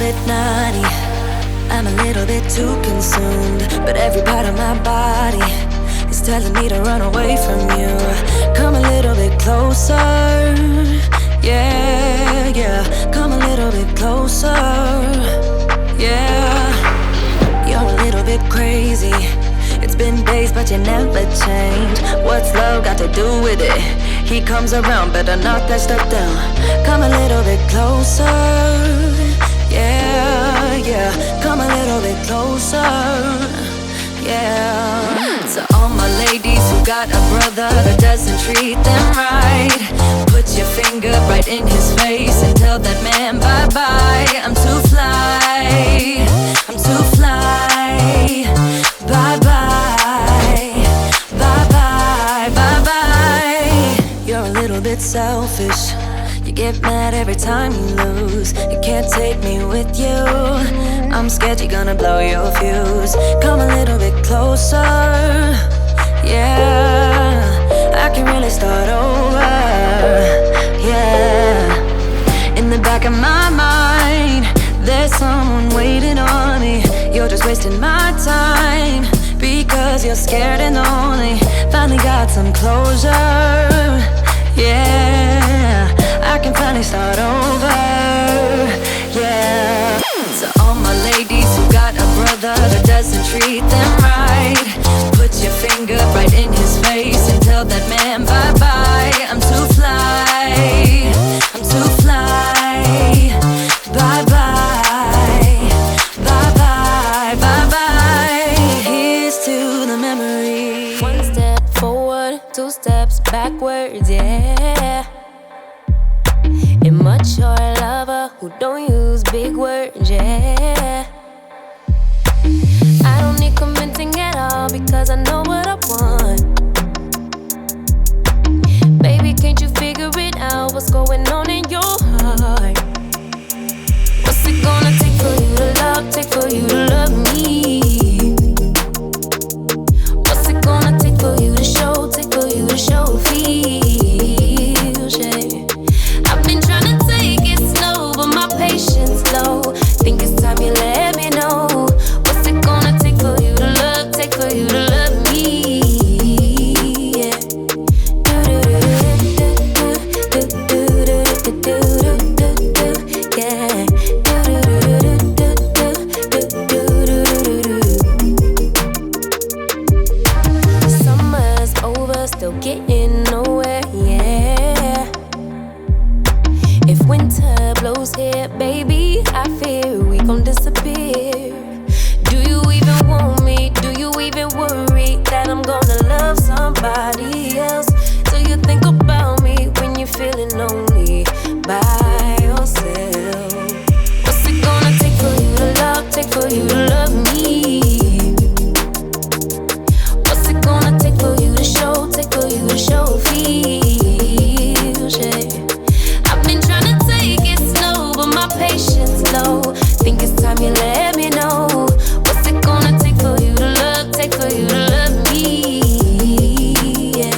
bit naughty, I'm a little bit too consumed, but every part of my body is telling me to run away from you. Come a little bit closer, yeah, yeah. Come a little bit closer, yeah. You're a little bit crazy. It's been days, but you never change. What's love got to do with it? He comes around, better knock that stuff down. Come a little bit closer, yeah, yeah. Come a little bit closer, yeah. To all my ladies who got a brother that doesn't treat them right, put your finger right in his face and tell that man bye-bye. I'm too fly, I'm too fly. Bye-bye, bye-bye, bye-bye. You're a little bit selfish. You get mad every time you lose. You can't take me with you. I'm scared you're gonna blow your fuse. Come a little bit closer, yeah. I can really start over, yeah. In the back of my mind, there's someone waiting on me. You're just wasting my time because you're scared and lonely. Finally got some closure, yeah. I can finally start over, yeah. To all my ladies who got a brother that doesn't treat them right, put your finger right in his face and tell that man bye-bye. I'm too fly, I'm too fly. Bye-bye, bye-bye, bye-bye. Here's to the memory. One step forward, two steps backwards, yeah. Immature lover who don't use big words, yeah. I don't need convincing at all because I know what I want. Baby, can't you figure it out? What's going on in your heart? What's it gonna take for you to love, take for you to love me? What's it gonna take for you to show, take for you to show feels, yeah. I've been trying to take it slow, but my patience low. Think it's time you let me know. What's it gonna take for you to love, take for you to love me? Yeah. Yeah. Summer's over, still getting nowhere, yeah. If winter blows here, baby, I fear we gon' disappear. Do you even want me? Do you even worry that I'm gonna love somebody else? Do you think about me when you're feeling lonely by yourself? What's it gonna take for you to love, take for you to love me? What's it gonna take for you to show, take for you to show feels, yeah. I've been trying to take it slow, but my patience low. Think it's time you let me know. What's it gonna take for you to love, take for you to love me? Yeah.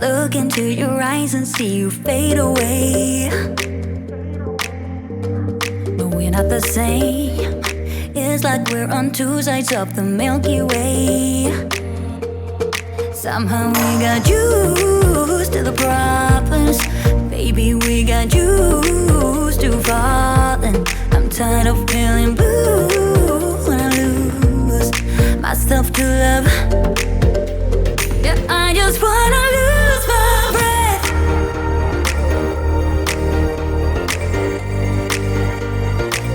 look into your eyes and see you fade away. But we're not the same. It's like we're on two sides of the Milky Way. Somehow we got used to the problems. Baby, we got used to falling. I'm tired of feeling blue when I lose myself to love. Yeah, I just wanna lose my breath.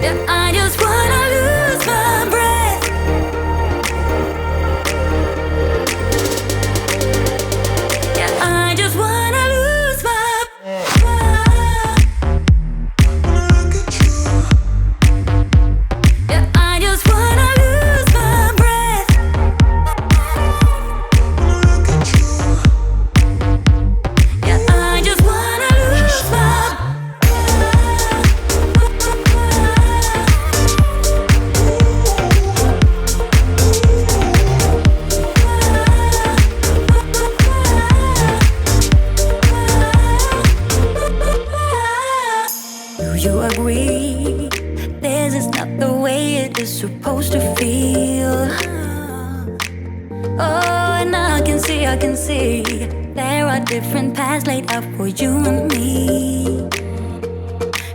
Yeah, I just wanna lose my breath. Yeah, I just wanna lose my breath. Yeah, I just wanna lose my breath. Yeah, I just wanna lose my Do you agree? This is not the way it is supposed to feel. Oh, and I can see there are different paths laid out for you and me.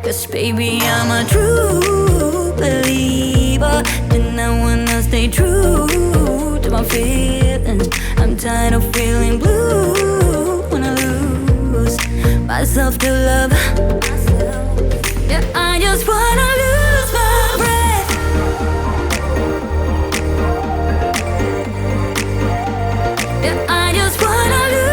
'Cause baby, I'm a true believer, and I wanna stay true to my feelings. I'm tired of feeling blue when I lose myself to love. Yeah, I just wanna lose my breath. Yeah, I just wanna lose